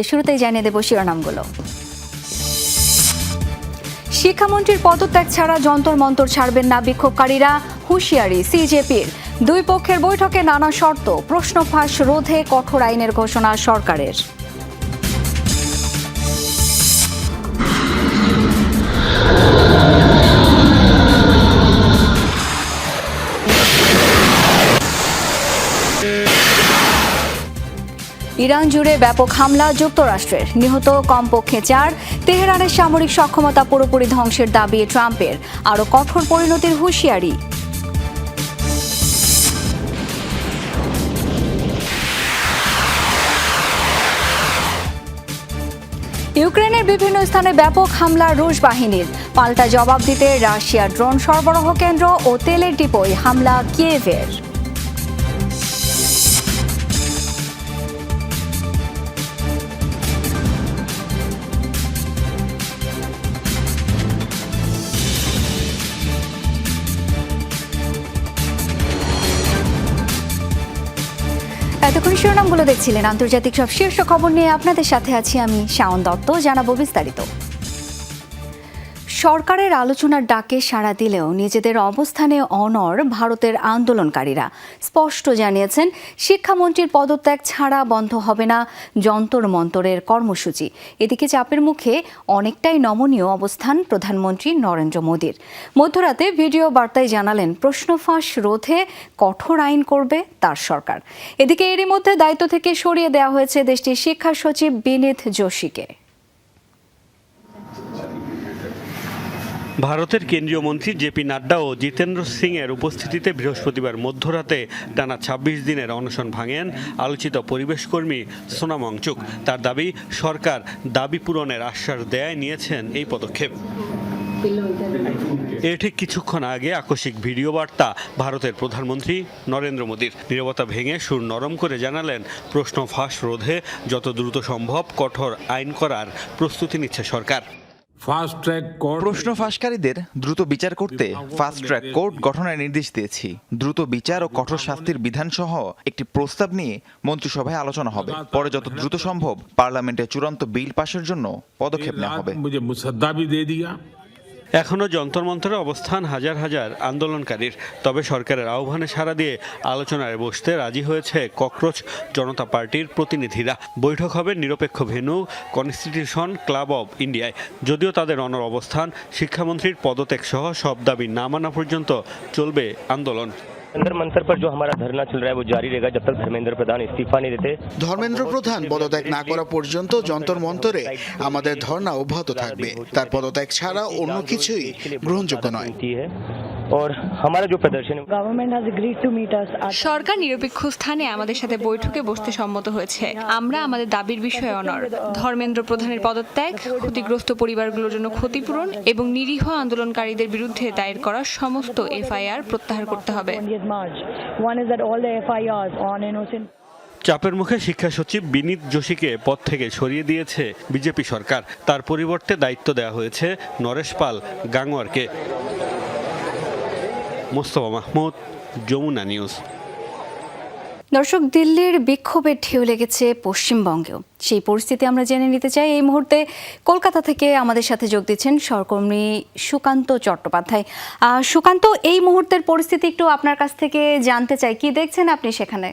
শুরুতেই জানিয়ে দেব শিরোনামগুলো। শিক্ষামন্ত্রীর পদত্যাগ ছাড়া যন্তর মন্তর ছাড়বেন না বিক্ষোভকারীরা, হুঁশিয়ারি সিজেপির। দুই পক্ষের বৈঠকে নানা শর্ত, প্রশ্ন ফাঁস রোধে কঠোর আইনের ঘোষণা সরকারের। ইরান জুড়ে ব্যাপক হামলা যুক্তরাষ্ট্রের, নিহত কমপক্ষে 4। তেহরানের সামরিক সক্ষমতা পুরোপুরি ধ্বংসের দাবি ট্রাম্পের, আরও কঠোর পরিণতির হুঁশিয়ারি। ইউক্রেনের বিভিন্ন স্থানে ব্যাপক হামলা রুশ বাহিনীর, পাল্টা জবাব দিতে রাশিয়ার ড্রোন সরবরাহ কেন্দ্র ও তেলের ডিপোয় হামলা কিয়েভের। এতক্ষণ শিরোনামগুলো দেখছিলেন। আন্তর্জাতিক সব শীর্ষ খবর নিয়ে আপনাদের সাথে আছি আমি শাওন দত্ত। জানাবো বিস্তারিত। সরকারের আলোচনার ডাকে সাড়া দিলেও নিজেদের অবস্থানে অনড় ভারতের আন্দোলনকারীরা। স্পষ্ট জানিয়েছেন, শিক্ষামন্ত্রীর পদত্যাগ ছাড়া বন্ধ হবে না যন্তর মন্তরের কর্মসূচি। এদিকে চাপের মুখে অনেকটাই নমনীয় অবস্থান প্রধানমন্ত্রী নরেন্দ্র মোদীর। মধ্যরাতে ভিডিও বার্তায় জানালেন, প্রশ্ন ফাঁস রোধে কঠোর আইন করবে তার সরকার। এদিকে এরই মধ্যে দায়িত্ব থেকে সরিয়ে দেওয়া হয়েছে দেশটির শিক্ষা সচিব বিনীত যোশীকে। ভারতের কেন্দ্রীয় মন্ত্রী জেপি নাড্ডা ও জিতেন্দ্র সিং এর উপস্থিতিতে বৃহস্পতিবার মধ্যরাতে টানা ২৬ দিনের অনশন ভাঙেন আলোচিত পরিবেশকর্মী সোনাম ওয়াংচুক। তার দাবি, সরকার দাবি পূরণের আশ্বাস দেয় নিয়েছেন এই পদক্ষেপ। এর ঠিক কিছুক্ষণ আগে আকস্মিক ভিডিও বার্তা ভারতের প্রধানমন্ত্রী নরেন্দ্র মোদীর। নীরবতা ভেঙে সুর নরম করে জানালেন, প্রশ্ন ফাঁস রোধে যত দ্রুত সম্ভব কঠোর আইন করার প্রস্তুতি নিচ্ছে সরকার। প্রশ্ন ফাঁসকারীদের দ্রুত বিচার করতে ফাস্ট ট্র্যাক কোর্ট গঠনের নির্দেশ দিয়েছি। দ্রুত বিচার ও কঠোর শাস্তির বিধান সহ একটি প্রস্তাব নিয়ে মন্ত্রিসভায় আলোচনা হবে। পরে যত দ্রুত সম্ভব পার্লামেন্টে চূড়ান্ত বিল পাশের জন্য পদক্ষেপ নেওয়া হবে। এখনও যন্তর মন্তরে অবস্থান হাজার হাজার আন্দোলনকারীর। তবে সরকারের আহ্বানে সাড়া দিয়ে আলোচনায় বসতে রাজি হয়েছে ককরোচ জনতা পার্টির প্রতিনিধিরা। বৈঠক হবে নিরপেক্ষ ভেন্যু কনস্টিটিউশন ক্লাব অব ইন্ডিয়ায়। যদিও তাদের অনড় অবস্থান, শিক্ষামন্ত্রীর পদত্যাগ সহ সব দাবি না মানা পর্যন্ত চলবে আন্দোলন। मंतर पर जो हमारा धरना चल रहा है वो जारी रहेगा जब तक धर्मेंद्र प्रधान इस्तीफा नहीं देते। ধর্মেন্দ্র প্রধান পদত্যাগ না করা পর্যন্ত যন্তর মন্তরে আমাদের ধর্ণা অব্যাহত থাকবে। তার পদত্যাগ ছাড়া অন্য কিছুই গ্রহণযোগ্য নয়। और हमारा जो प्रदर्शन সরকার নিরপেক্ষ স্থানে আমাদের সাথে বৈঠকে বসতে সম্মত হয়েছে। আমরা আমাদের দাবির বিষয়ে অনড়। ধর্মেন্দ্র প্রধানের পদত্যাগ, ক্ষতিগ্রস্ত পরিবারগুলোর জন্য ক্ষতিপূরণ এবং নিরীহ আন্দোলনকারীদের বিরুদ্ধে দায়ের করা সমস্ত এফআইআর প্রত্যাহার করতে হবে। চাপের মুখে শিক্ষা সচিব বিনীত যোশীকে পদ থেকে সরিয়ে দিয়েছে বিজেপি সরকার। তার পরিবর্তে দায়িত্ব দেওয়া হয়েছে নরেশ পাল গাংওয়ারকে। মোস্তফা মাহমুদ, যমুনা নিউজ। দর্শক, দিল্লির বিক্ষোভের ঢেউ লেগেছে পশ্চিমবঙ্গেও। সেই পরিস্থিতি আমরা জেনে নিতে চাই। এই মুহূর্তে কলকাতা থেকে আমাদের সাথে যোগ দিচ্ছেন সহকর্মী সুকান্ত চট্টোপাধ্যায়। সুকান্ত, এই মুহূর্তের পরিস্থিতি একটু আপনার কাছ থেকে জানতে চাই, কি দেখছেন আপনি সেখানে?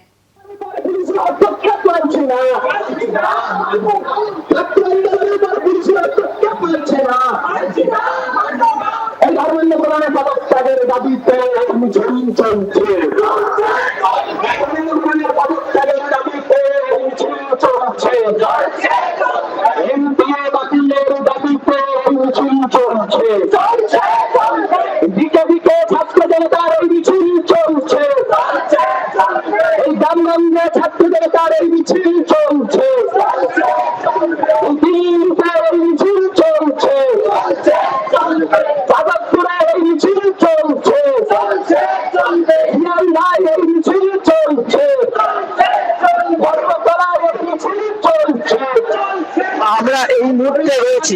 আমরা এই মুহূর্তে রয়েছি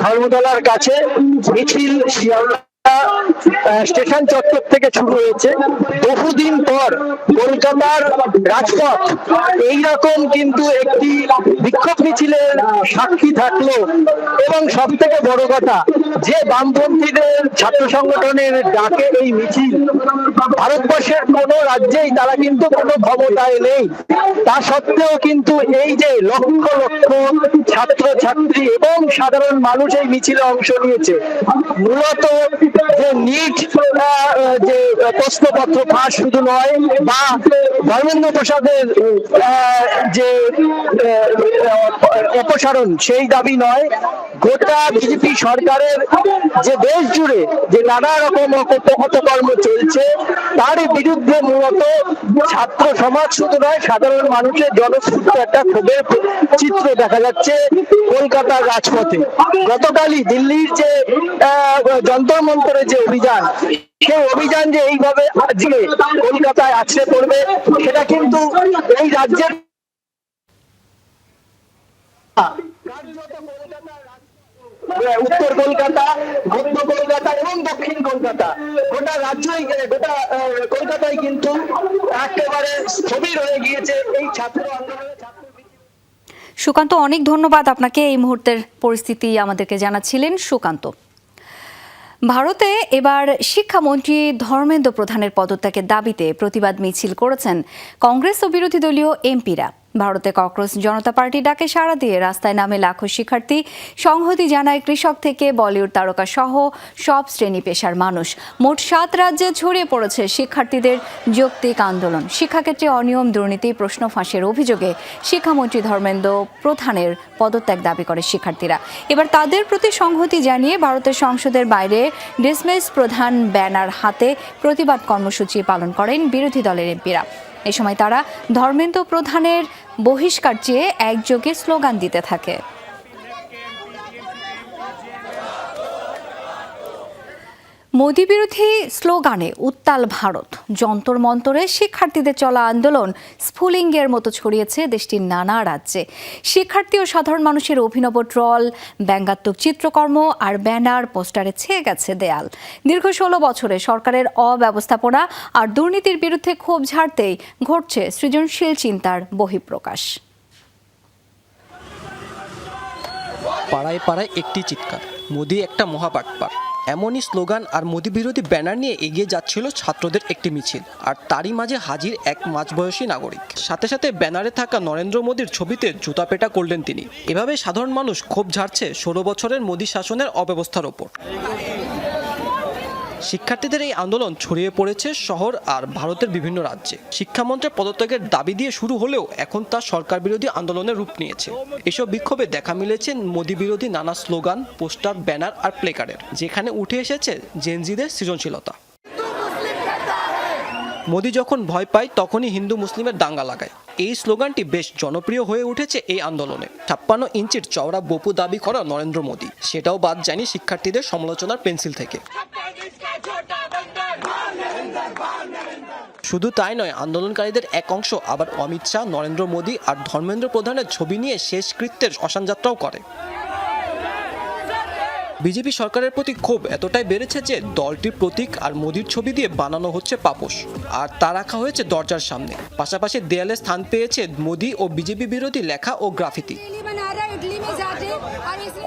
ধর্মতলার কাছে। মিছিল শিয়ালদা স্টেশন চত্বর থেকে শুরু হয়েছে। বহুদিন পর কলকাতার রাজপথ এইরকম কিন্তু একটি বিক্ষোভ মিছিলের সাক্ষী থাকলো, এবং সব থেকে বড় কথা যে বামপন্থীদের ছাত্র সংগঠনের ডাকে এই মিছিল, ভারতবর্ষের কোনো রাজ্যেই তারা কিন্তু কোনো ক্ষমতায় নেই, তা সত্ত্বেও কিন্তু এই যে লক্ষ লক্ষ ছাত্র ছাত্রী এবং সাধারণ মানুষ এই মিছিলে অংশ নিয়েছে, মূলত যে নিট যে প্রশ্নপত্র ফাঁস শুধু নয়, বা ধর্মেন্দ্র প্রসাদের যে অপসারণ সেই দাবি নয়, গোটা বিজেপি সরকারের যে দেশ জুড়ে যে নানা রকম অপকর্ম চলছে তার বিরুদ্ধে মূলত ছাত্র সমাজ শুধু নয়, সাধারণ মানুষের জনস্ফূর্ত একটা ক্ষোভের চিত্র দেখা যাচ্ছে কলকাতার রাজপথে। গতকালই দিল্লির যে যন্তর মন্তরের যে অভিযান, সেই অভিযান যে এইভাবে আজকে কলকাতায় আছড়ে পড়বে, সেটা কিন্তু এই রাজ্যের উত্তর কলকাতা, মধ্য কলকাতা এবং দক্ষিণ কলকাতা, গোটা রাজ্যই, গোটা কলকাতায় কিন্তু একেবারে স্থবির হয়ে গিয়েছে এই ছাত্র আন্দোলনের। সুকান্ত, অনেক ধন্যবাদ আপনাকে এই মুহূর্তের পরিস্থিতি আমাদেরকে জানাচ্ছিলেন সুকান্ত। ভারতে এবার শিক্ষামন্ত্রী ধর্মেন্দ্র প্রধানের পদত্যাগের দাবিতে প্রতিবাদ মিছিল করেছেন কংগ্রেস ও বিরোধী দলীয় এমপিরা। ভারতে ককরোচ জনতা পার্টির ডাকে সাড়া দিয়ে রাস্তায় নামে লাখো শিক্ষার্থী। সংহতি জানায় কৃষক থেকে বলিউড তারকা সহ সব শ্রেণী পেশার মানুষ। মোট 7 রাজ্যে ছড়িয়ে পড়েছে শিক্ষার্থীদের যৌক্তিক আন্দোলন। শিক্ষাক্ষেত্রে অনিয়ম, দুর্নীতি, প্রশ্ন ফাঁসের অভিযোগে শিক্ষামন্ত্রী ধর্মেন্দ্র প্রধানের পদত্যাগ দাবি করে শিক্ষার্থীরা। এবার তাদের প্রতি সংহতি জানিয়ে ভারতের সংসদের বাইরে ডিসমিস প্রধান ব্যানার হাতে প্রতিবাদ কর্মসূচি পালন করেন বিরোধী দলের এমপিরা। এ সময় তারা ধর্মেন্দ্র প্রধানের বহিষ্কার চেয়ে একযোগে স্লোগান দিতে থাকে। মোদি বিরোধী স্লোগানে উত্তাল ভারত। যন্তর মন্তরে শিক্ষার্থীদের চলা আন্দোলন স্ফুলিঙ্গের মতো ছড়িয়েছে দেশটির নানা রাজ্যে। শিক্ষার্থী ও সাধারণ মানুষের অভিনব ট্রল, ব্যঙ্গাত্মক চিত্রকর্ম আর ব্যানার, পোস্টারে ছেয়ে গেছে দেয়াল। দীর্ঘ 16 বছরে সরকারের অব্যবস্থাপনা আর দুর্নীতির বিরুদ্ধে ক্ষোভ ঝাড়তেই ঘটছে সৃজনশীল চিন্তার বহিঃপ্রকাশ। পাড়ায় পাড়ায় একটি চিৎকার, মোদি একটা মহাবাটপার। এমনই স্লোগান আর মোদি বিরোধী ব্যানার নিয়ে এগিয়ে যাচ্ছিল ছাত্রদের একটি মিছিল। আর তারই মাঝে হাজির এক মাঝবয়সী নাগরিক। সাথে সাথে ব্যানারে থাকা নরেন্দ্র মোদির ছবিতে জুতাপেটা করলেন তিনি। এভাবে সাধারণ মানুষ ক্ষোভ ঝাড়ছে 16 বছরের মোদি শাসনের অব্যবস্থার ওপর। শিক্ষার্থীদের এই আন্দোলন ছড়িয়ে পড়েছে শহর আর ভারতের বিভিন্ন রাজ্যে। শিক্ষামন্ত্রীর পদত্যাগের দাবি দিয়ে শুরু হলেও এখন তা সরকার বিরোধী আন্দোলনের রূপ নিয়েছে। এসব বিক্ষোভে দেখা মিলেছে মোদি বিরোধী নানা স্লোগান, পোস্টার, ব্যানার আর প্লেকার্ডের, যেখানে উঠে এসেছে জেনজিদের সৃজনশীলতা। মোদি যখন ভয় পায় তখনই হিন্দু মুসলিমের দাঙ্গা লাগায়। এই স্লোগানটি বেশ জনপ্রিয় হয়ে উঠেছে এই আন্দোলনে। 56 ইঞ্চির চওড়া বপু দাবি করা নরেন্দ্র মোদি, সেটাও বাদ যায়নি শিক্ষার্থীদের সমালোচনার পেন্সিল থেকে। শুধু তাই নয়, আন্দোলনকারীদের এক অংশ আবার অমিত শাহ, নরেন্দ্র মোদি আর ধর্মেন্দ্র প্রধানের ছবি নিয়ে শেষকৃত্যের শ্মশানযাত্রাও করে। বিজেপি সরকারের প্রতি ক্ষোভ এতটাই বেড়েছে যে দলটির প্রতীক আর মোদির ছবি দিয়ে বানানো হচ্ছে পাপোশ, আর তা রাখা হয়েছে দরজার সামনে। পাশাপাশি দেয়ালে স্থান পেয়েছে মোদি ও বিজেপি বিরোধী লেখা ও গ্রাফিতি।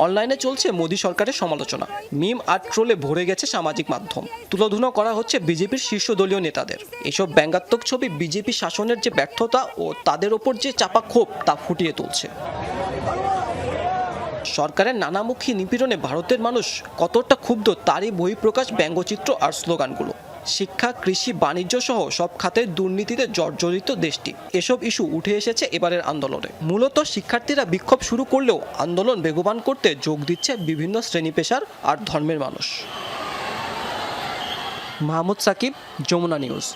অনলাইনে চলছে মোদি সরকারের সমালোচনা, মিম আর ট্রোলে ভরে গেছে সামাজিক মাধ্যম। তুলোধুনো করা হচ্ছে বিজেপির শীর্ষ দলীয় নেতাদের। এসব ব্যঙ্গাত্মক ছবি বিজেপি শাসনের যে ব্যর্থতা ও তাদের ওপর যে চাপা ক্ষোভ তা ফুটিয়ে তুলছে। সরকারের নানামুখী নিপীড়নে ভারতের মানুষ কতটা ক্ষুব্ধ তারই বহিঃপ্রকাশ ব্যঙ্গচিত্র আর স্লোগানগুলো। শিক্ষা, কৃষি, বাণিজ্য সহ সব খাতের দুর্নীতিতে জর্জরিত দেশটি। এসব ইস্যু উঠে এসেছে এবারের আন্দোলনে। মূলত শিক্ষার্থীরা বিক্ষোভ শুরু করলেও আন্দোলন বেগবান করতে যোগ দিচ্ছে বিভিন্ন শ্রেণী পেশার আর ধর্মের মানুষ। মাহমুদ সাকিব, যমুনা নিউজ।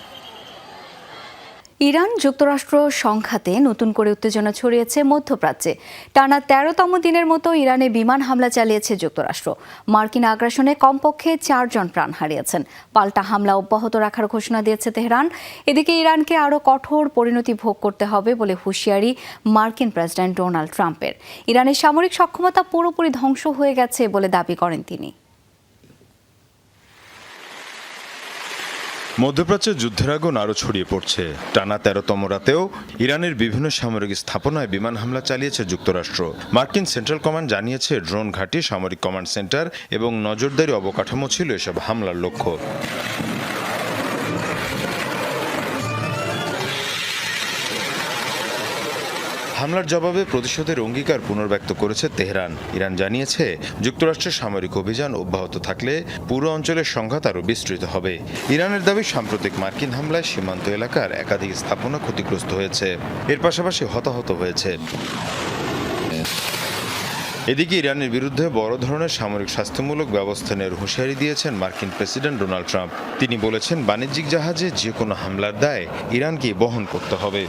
ইরান যুক্তরাষ্ট্র সংঘাতে নতুন করে উত্তেজনা ছড়িয়েছে মধ্যপ্রাচ্যে। টানা 13তম দিনের মতো ইরানে বিমান হামলা চালিয়েছে যুক্তরাষ্ট্র। মার্কিন আগ্রাসনে কমপক্ষে 4 জন প্রাণ হারিয়েছেন। পাল্টা হামলা অব্যাহত রাখার ঘোষণা দিয়েছে তেহরান। এদিকে ইরানকে আরও কঠোর পরিণতি ভোগ করতে হবে বলে হুঁশিয়ারি মার্কিন প্রেসিডেন্ট ডোনাল্ড ট্রাম্পের। ইরানের সামরিক সক্ষমতা পুরোপুরি ধ্বংস হয়ে গেছে বলে দাবি করেন তিনি। মধ্যপ্রাচ্যে যুদ্ধের আগুন আরও ছড়িয়ে পড়ছে। টানা 13তম রাতেও ইরানের বিভিন্ন সামরিক স্থাপনায় বিমান হামলা চালিয়েছে যুক্তরাষ্ট্র। মার্কিন সেন্ট্রাল কমান্ড জানিয়েছে ড্রোন ঘাঁটি, সামরিক কমান্ড সেন্টার এবং নজরদারি অবকাঠামো ছিল এসব হামলার লক্ষ্য। হামলার জবাবে প্রতিশোধের অঙ্গীকার পুনর্ব্যক্ত করেছে তেহরান। ইরান জানিয়েছে যুক্তরাষ্ট্রের সামরিক অভিযান অব্যাহত থাকলে পুরো অঞ্চলের সংঘাত আরও বিস্তৃত হবে। ইরানের দাবি, সাম্প্রতিক মার্কিন হামলায় সীমান্ত এলাকার একাধিক স্থাপনা ক্ষতিগ্রস্ত হয়েছে, এর পাশাপাশি হতাহত হয়েছে। এদিকে ইরানের বিরুদ্ধে বড় ধরনের সামরিক স্বাস্থ্যমূলক ব্যবস্থা নেওয়ার হুঁশিয়ারি দিয়েছেন মার্কিন প্রেসিডেন্ট ডোনাল্ড ট্রাম্প। তিনি বলেছেন, বাণিজ্যিক জাহাজে যে কোনো হামলার দায় ইরানকে বহন করতে হবে।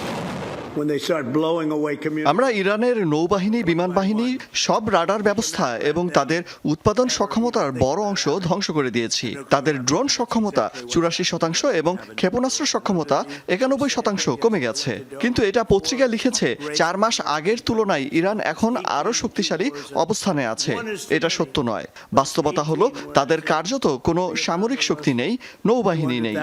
আমরা ইরানের নৌবাহিনী, বিমান বাহিনী, সব রাডার ব্যবস্থা এবং তাদের উৎপাদন সক্ষমতার বড় অংশ ধ্বংস করে দিয়েছি। তাদের ড্রোন সক্ষমতা 84% এবং ক্ষেপণাস্ত্র সক্ষমতা 91% কমে গেছে। কিন্তু এটা পত্রিকা লিখেছে 4 মাস আগের তুলনায় ইরান এখন আরও শক্তিশালী অবস্থানে আছে। এটা সত্য নয়। বাস্তবতা হলো তাদের কার্যত কোনো সামরিক শক্তি নেই, নৌবাহিনী নেই।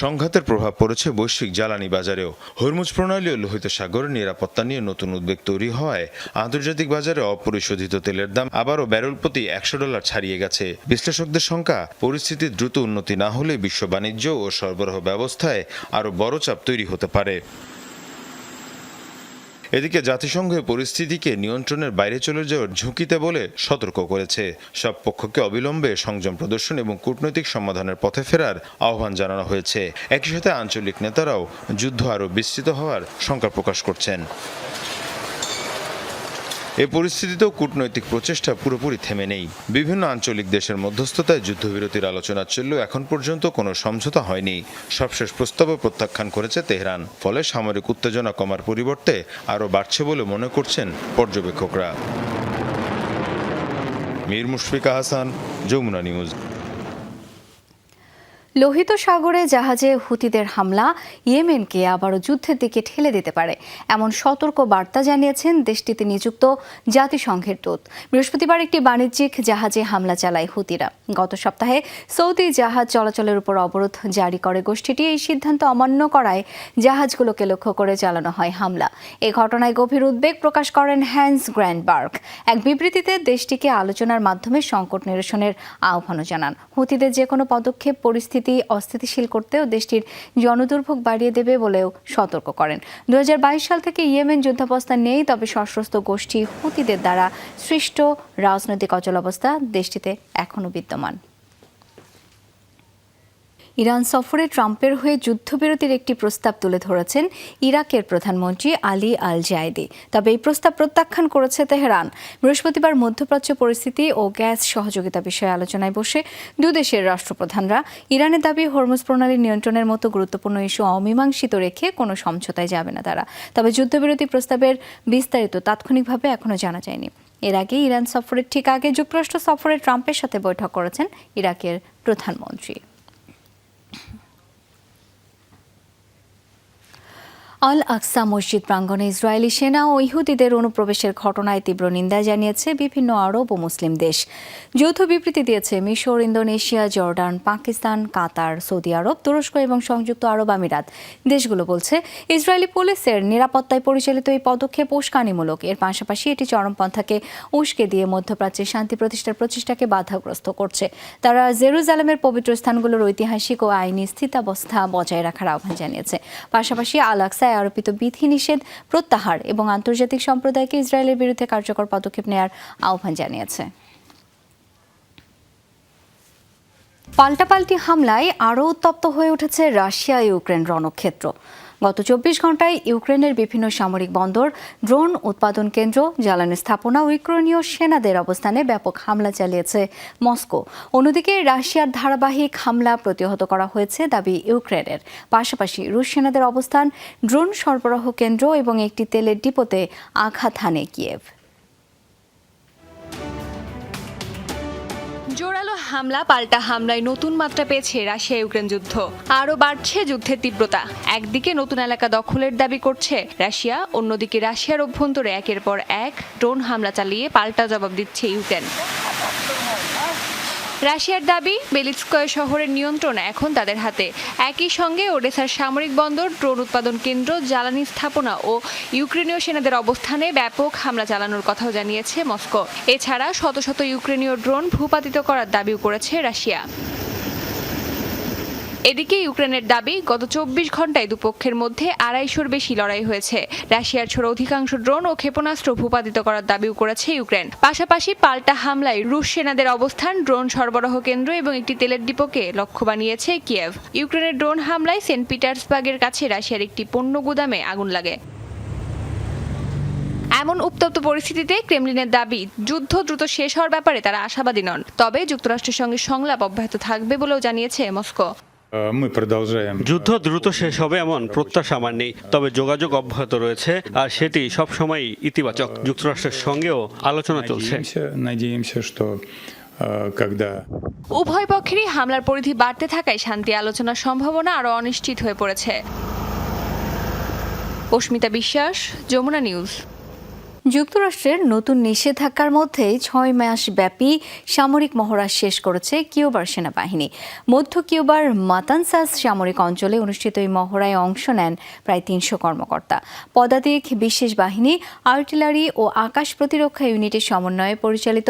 সংঘাতের প্রভাব পড়েছে বৈশ্বিক জ্বালানি বাজারেও। হরমুজ প্রণালী ও লোহিত সাগরের নিরাপত্তা নিয়ে নতুন উদ্বেগ তৈরি হওয়ায় আন্তর্জাতিক বাজারে অপরিশোধিত তেলের দাম আবারও ব্যারেল প্রতি $100 ছাড়িয়ে গেছে। বিশ্লেষকদের শঙ্কা, পরিস্থিতির দ্রুত উন্নতি না হলে বিশ্ব বাণিজ্য ও সরবরাহ ব্যবস্থায় আরও বড় চাপ তৈরি হতে পারে। এদিকে জাতিসংঘ পরিস্থিতিকে নিয়ন্ত্রণের বাইরে চলে যাওয়ার ঝুঁকিতে বলে সতর্ক করেছে। সব পক্ষকে অবিলম্বে সংযম প্রদর্শন এবং কূটনৈতিক সমাধানের পথে ফেরার আহ্বান জানানো হয়েছে। একই সাথে আঞ্চলিক নেতারাও যুদ্ধ আরও বিস্তৃত হওয়ার শঙ্কা প্রকাশ করছেন। এ পরিস্থিতিতেও কূটনৈতিক প্রচেষ্টা পুরোপুরি থেমে নেই। বিভিন্ন আঞ্চলিক দেশের মধ্যস্থতায় যুদ্ধবিরতির আলোচনা চললেও এখন পর্যন্ত কোনো সমঝোতা হয়নি। সবশেষ প্রস্তাবও প্রত্যাখ্যান করেছে তেহরান। ফলে সামরিক উত্তেজনা কমার পরিবর্তে আরও বাড়ছে বলে মনে করছেন পর্যবেক্ষকরা। মীর মুশফিকা হাসান, যমুনা নিউজ। লোহিত সাগরে জাহাজে হুতিদের হামলা ইয়েমেনকে আবারও যুদ্ধের দিকে ঠেলে দিতে পারে, এমন সতর্ক বার্তা জানিয়েছেন দেশটিতে নিযুক্ত জাতিসংঘের দূত। বৃহস্পতিবার একটি বাণিজ্যিক জাহাজে হামলা চালায় হুতিরা। গত সপ্তাহে সৌদি জাহাজ চলাচলের উপর অবরোধ জারি করে গোষ্ঠীটি। এই সিদ্ধান্ত অমান্য করায় জাহাজগুলোকে লক্ষ্য করে চালানো হয় হামলা। এ ঘটনায় গভীর উদ্বেগ প্রকাশ করেন হ্যান্স গ্র্যান্ডবার্গ। এক বিবৃতিতে দেশটিকে আলোচনার মাধ্যমে সংকট নিরসনের আহ্বানও জানান। হুতিদের যে কোনো পদক্ষেপ পরিস্থিতি অস্থিতিশীল করতেও দেশটির জনদুর্ভোগ বাড়িয়ে দেবে বলেও সতর্ক করেন। 2022 সাল থেকে ইয়েমেন যুদ্ধাবস্থা নেই, তবে সশস্ত্র গোষ্ঠী হুতিদের দ্বারা সৃষ্ট রাজনৈতিক অচলাবস্থা দেশটিতে এখনও বিদ্যমান। ইরান সফরে ট্রাম্পের হয়ে যুদ্ধবিরতির একটি প্রস্তাব তুলে ধরেছেন ইরাকের প্রধানমন্ত্রী আলী আল জায়েদি। তবে এই প্রস্তাব প্রত্যাখ্যান করেছে তেহরান। বৃহস্পতিবার মধ্যপ্রাচ্য পরিস্থিতি ও গ্যাস সহযোগিতা বিষয়ে আলোচনায় বসে দুদেশের রাষ্ট্রপ্রধানরা ইরানের দাবি হরমুজ প্রণালী নিয়ন্ত্রণের মতো গুরুত্বপূর্ণ ইস্যু অমীমাংসিত রেখে কোনো সমঝোতায় যাবে না তারা। তবে যুদ্ধবিরতি প্রস্তাবের বিস্তারিত তাৎক্ষণিকভাবে এখনও জানা যায়নি। এর আগে ইরান সফরের ঠিক আগে যুক্তরাষ্ট্র সফরে ট্রাম্পের সাথে বৈঠক করেছেন ইরাকের প্রধানমন্ত্রী। আল আকসা মসজিদ প্রাঙ্গণে ইসরায়েলি সেনা ও ইহুদিদের অনুপ্রবেশের ঘটনায় তীব্র নিন্দা জানিয়েছে বিভিন্ন আরব ও মুসলিম দেশ। যৌথ বিবৃতি দিয়েছে মিশর, ইন্দোনেশিয়া, জর্ডান, পাকিস্তান, কাতার, সৌদি আরব, তুরস্ক এবং সংযুক্ত আরব আমিরাত। দেশগুলো বলছে ইসরায়েলি পুলিশের নিরাপত্তায় পরিচালিত এই পদক্ষেপ উস্কানিমূলক। এর পাশাপাশি এটি চরমপন্থাকে উস্কে দিয়ে মধ্যপ্রাচ্যে শান্তি প্রতিষ্ঠার প্রচেষ্টাকে বাধাগ্রস্ত করছে। তারা জেরুজালেমের পবিত্র স্থানগুলোর ঐতিহাসিক ও আইনি স্থিতাবস্থা বজায় রাখার আহ্বান জানিয়েছে। পাশাপাশি আল আকসায় আরোপিত বিধিনিষেধ প্রত্যাহার এবং আন্তর্জাতিক সম্প্রদায়কে ইসরায়েলের বিরুদ্ধে কার্যকর পদক্ষেপ নেওয়ার আহ্বান জানিয়েছে। পাল্টাপাল্টি হামলায় আরও উত্তপ্ত হয়ে উঠেছে রাশিয়া ইউক্রেন রণক্ষেত্র। গত 24 ঘন্টায় ইউক্রেনের বিভিন্ন সামরিক বন্দর, ড্রোন উৎপাদন কেন্দ্র, জ্বালানি স্থাপনা ও ইউক্রেনীয় সেনাদের অবস্থানে ব্যাপক হামলা চালিয়েছে মস্কো। অন্যদিকে রাশিয়ার ধারাবাহিক হামলা প্রতিহত করা হয়েছে দাবি ইউক্রেনের। পাশাপাশি রুশ সেনাদের অবস্থান, ড্রোন সরবরাহ কেন্দ্র এবং একটি তেলের ডিপোতে আঘাত হানে কিয়েভ। জোরালো হামলা পাল্টা হামলায় নতুন মাত্রা পেয়েছে রাশিয়া ইউক্রেন যুদ্ধ। আরও বাড়ছে যুদ্ধের তীব্রতা। একদিকে নতুন এলাকা দখলের দাবি করছে রাশিয়া, অন্যদিকে রাশিয়ার অভ্যন্তরে একের পর এক ড্রোন হামলা চালিয়ে পাল্টা জবাব দিচ্ছে ইউক্রেন। রাশিয়ার দাবি বেলিৎস্কয় শহরের নিয়ন্ত্রণ এখন তাদের হাতে। একই সঙ্গে ওডেসার সামরিক বন্দর, ড্রোন উৎপাদন কেন্দ্র, জ্বালানি স্থাপনা ও ইউক্রেনীয় সেনাদের অবস্থানে ব্যাপক হামলা চালানোর কথাও জানিয়েছে মস্কো। এছাড়া শত শত ইউক্রেনীয় ড্রোন ভূপাতিত করার দাবিও করেছে রাশিয়া। এদিকে ইউক্রেনের দাবি, গত 24 ঘন্টায় দুপক্ষের মধ্যে 250-র বেশি লড়াই হয়েছে। রাশিয়ার ছোড়া অধিকাংশ ড্রোন ও ক্ষেপণাস্ত্র ভূপাতিত করার দাবিও করেছে ইউক্রেন। পাশাপাশি পাল্টা হামলায় রুশ সেনাদের অবস্থান, ড্রোন সরবরাহ কেন্দ্র এবং একটি তেলের ডিপোকে লক্ষ্য বানিয়েছে কিয়েভ। ইউক্রেনের ড্রোন হামলায় সেন্ট পিটার্সবার্গের কাছে রাশিয়ার একটি পণ্য গুদামে আগুন লাগে। এমন উত্তপ্ত পরিস্থিতিতে ক্রেমলিনের দাবি, যুদ্ধ দ্রুত শেষ হওয়ার ব্যাপারে তারা আশাবাদী নন। তবে যুক্তরাষ্ট্রের সঙ্গে সংলাপ অব্যাহত থাকবে বলেও জানিয়েছে মস্কো। যুদ্ধ দ্রুত শেষ হবে এমন প্রত্যাশা আমার নেই, তবে যোগাযোগ অব্যাহত রয়েছে আর সেটি সবসময় ইতিবাচক। যুক্তরাষ্ট্রের সঙ্গেও আলোচনা চলছে। উভয় পক্ষেরই হামলার পরিধি বাড়তে থাকায় শান্তি আলোচনার সম্ভাবনা আরও অনিশ্চিত হয়ে পড়েছে। অস্মিতা বিশ্বাস, যমুনা নিউজ। যুক্তরাষ্ট্রের নতুন নিষেধাজ্ঞার মধ্যেই 6 মাস ব্যাপী সামরিক মহড়া শেষ করেছে কিউবার সেনাবাহিনী। মধ্য কিউবার মাতানসাস সামরিক অঞ্চলে অনুষ্ঠিত এই মহড়ায় অংশ নেন প্রায় 300 কর্মকর্তা। পদাতিক বিশেষ বাহিনী, আর্টিলারি ও আকাশ প্রতিরক্ষা ইউনিটের সমন্বয়ে পরিচালিত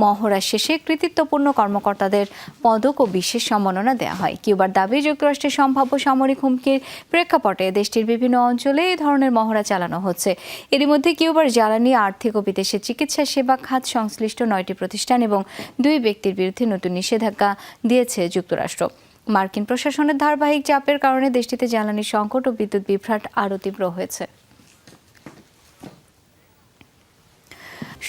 মহড়া শেষে কৃতিত্বপূর্ণ কর্মকর্তাদের পদক ও বিশেষ সম্মাননা দেওয়া হয়। কিউবার দাবি, যুক্তরাষ্ট্রের সম্ভাব্য সামরিক হুমকির প্রেক্ষাপটে দেশটির বিভিন্ন অঞ্চলে এই ধরনের মহড়া চালানো হচ্ছে। এরই মধ্যে কিউবার জ্বালানি, আর্থিক ও বিদেশে চিকিৎসা সেবা খাত সংশ্লিষ্ট 9টি প্রতিষ্ঠান এবং 2 ব্যক্তির বিরুদ্ধে নতুন নিষেধাজ্ঞা দিয়েছে যুক্তরাষ্ট্র। মার্কিন প্রশাসনের ধারাবাহিক চাপের কারণে দেশটিতে জ্বালানি সংকট ও বিদ্যুৎ বিভ্রাট আরও তীব্র হয়েছে।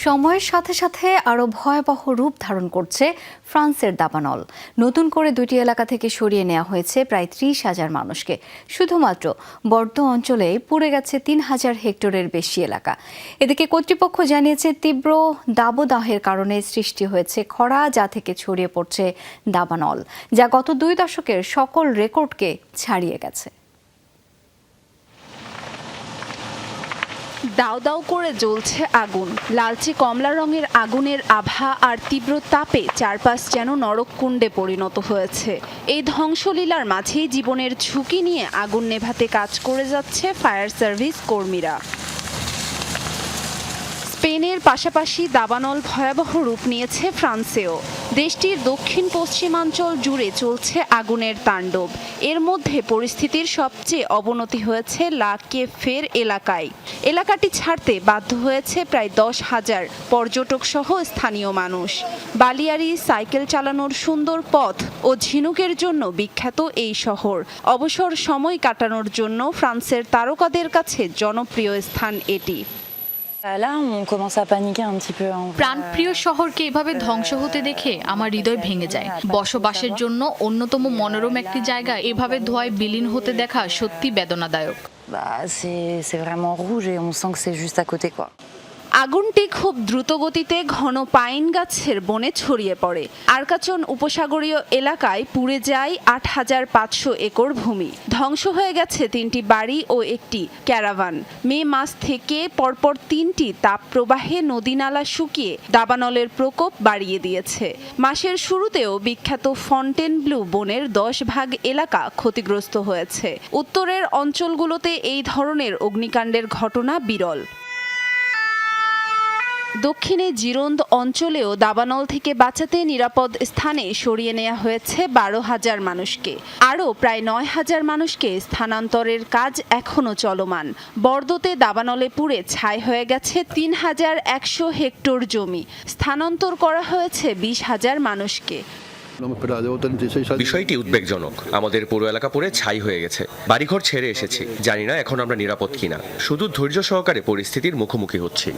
সময়ের সাথে সাথে আরও ভয়াবহ রূপ ধারণ করছে ফ্রান্সের দাবানল। নতুন করে 2টি এলাকা থেকে সরিয়ে নেওয়া হয়েছে প্রায় 30,000 মানুষকে। শুধুমাত্র বর্দো অঞ্চলে পুড়ে গেছে 3,000 হেক্টরের বেশি এলাকা। এদিকে কর্তৃপক্ষ জানিয়েছে, তীব্র দাবদাহের কারণে সৃষ্টি হয়েছে খরা, যা থেকে ছড়িয়ে পড়ছে দাবানল, যা গত 2 দশকের সকল রেকর্ডকে ছাড়িয়ে গেছে। দাও দাও করে জ্বলছে আগুন। লালচে কমলা রঙের আগুনের আভা আর তীব্র তাপে চারপাশ যেন নরককুণ্ডে পরিণত হয়েছে। এই ধ্বংসলীলার মাঝেই জীবনের ঝুঁকি নিয়ে আগুন নেভাতে কাজ করে যাচ্ছে ফায়ার সার্ভিস কর্মীরা। স্পেনের পাশাপাশি দাবানল ভয়াবহ রূপ নিয়েছে ফ্রান্সেও। দেশটির দক্ষিণ পশ্চিমাঞ্চল জুড়ে চলছে আগুনের তাণ্ডব। এর মধ্যে পরিস্থিতির সবচেয়ে অবনতি হয়েছে লা কেফের এলাকায়। এলাকাটি ছাড়তে বাধ্য হয়েছে প্রায় 10,000 পর্যটক সহ স্থানীয় মানুষ। বালিয়াড়ি, সাইকেল চালানোর সুন্দর পথ ও ঝিনুকের জন্য বিখ্যাত এই শহর অবসর সময় কাটানোর জন্য ফ্রান্সের তারকাদের কাছে জনপ্রিয় স্থান এটি। প্রাণপ্রিয় শহরকে এভাবে ধ্বংস হতে দেখে আমার হৃদয় ভেঙে যায়। বসবাসের জন্য অন্যতম মনোরম একটি জায়গা এভাবে ধোঁয়ায় বিলীন হতে দেখা সত্যি বেদনাদায়ক। আগুনটি খুব দ্রুত গতিতে ঘন পাইন গাছের বনে ছড়িয়ে পড়ে। আরকাচন উপসাগরীয় এলাকায় পুড়ে যায় 8,500 একর ভূমি। ধ্বংস হয়ে গেছে 3টি বাড়ি ও একটি ক্যারাভান। মে মাস থেকে পরপর 3টি তাপপ্রবাহে নদীনালা শুকিয়ে দাবানলের প্রকোপ বাড়িয়ে দিয়েছে। মাসের শুরুতেও বিখ্যাত ফন্টেনব্লু বনের 10 ভাগ এলাকা ক্ষতিগ্রস্ত হয়েছে। উত্তরের অঞ্চলগুলোতে এই ধরনের অগ্নিকাণ্ডের ঘটনা বিরল। দক্ষিণে জিরোন্দ অঞ্চলেও দাবানল থেকে বাঁচাতে নিরাপদ স্থানে সরিয়ে নেওয়া হয়েছে 12,000 মানুষকে। আরও প্রায় 9,000 মানুষকে স্থানান্তরের কাজ এখনও চলমান। বর্দোতে দাবানলে পুড়ে ছাই হয়ে গেছে 3,100 হেক্টর জমি। স্থানান্তর করা হয়েছে 20,000 মানুষকে। বিষয়টি উদ্বেগজনক। আমাদের পুরো এলাকা পুড়ে ছাই হয়ে গেছে। বাড়িঘর ছেড়ে এসেছি, জানি না এখন আমরা নিরাপদ কিনা। শুধু ধৈর্য সহকারে পরিস্থিতির মুখোমুখি হচ্ছি।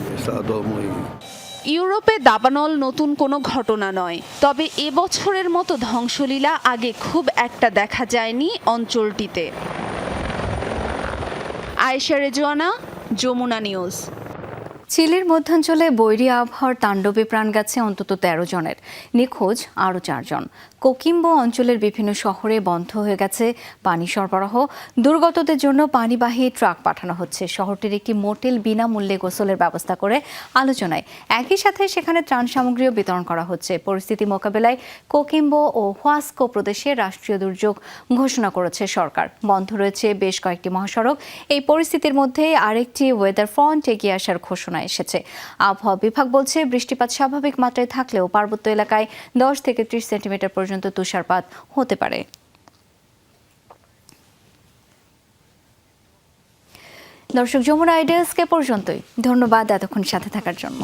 ইউরোপে দাবানল নতুন কোনো ঘটনা নয়, তবে এবছরের মতো ধ্বংসলীলা আগে খুব একটা দেখা যায়নি অঞ্চলটিতে। আয়েশা রেজওয়ানা, যমুনা নিউজ। চিলির মধ্যাঞ্চলে বৈরী আবহাওয়ার তাণ্ডবে প্রাণ গেছে অন্তত 13 জনের, নিখোঁজ আরও 4 জন। কোকিম্বো অঞ্চলের বিভিন্ন শহরে বন্ধ হয়ে গেছে পানি সরবরাহ। দুর্গতদের জন্য পানিবাহী ট্রাক পাঠানো হচ্ছে। শহরটির একটি মোটেল বিনামূল্যে গোসলের ব্যবস্থা করে আলোচনায়। একই সাথে সেখানে ত্রাণ সামগ্রীও বিতরণ করা হচ্ছে। পরিস্থিতি মোকাবেলায় কোকিম্বো ও হুয়াস্কো প্রদেশে রাষ্ট্রীয় দুর্যোগ ঘোষণা করেছে সরকার। বন্ধ রয়েছে বেশ কয়েকটি মহাসড়ক। এই পরিস্থিতির মধ্যে আরেকটি ওয়েদার ফ্রন্ট এগিয়ে আসার ঘোষণা এসেছে। আবহাওয়া বিভাগ বলছে বৃষ্টিপাত স্বাভাবিক মাত্রায় থাকলেও পার্বত্য এলাকায় 10 থেকে 30 সেন্টিমিটার পর্যন্ত তুষারপাত হতে পারে। দর্শক, যমুনা আইডিয়াসকে পর্যন্তই। ধন্যবাদ এতক্ষণ সাথে থাকার জন্য।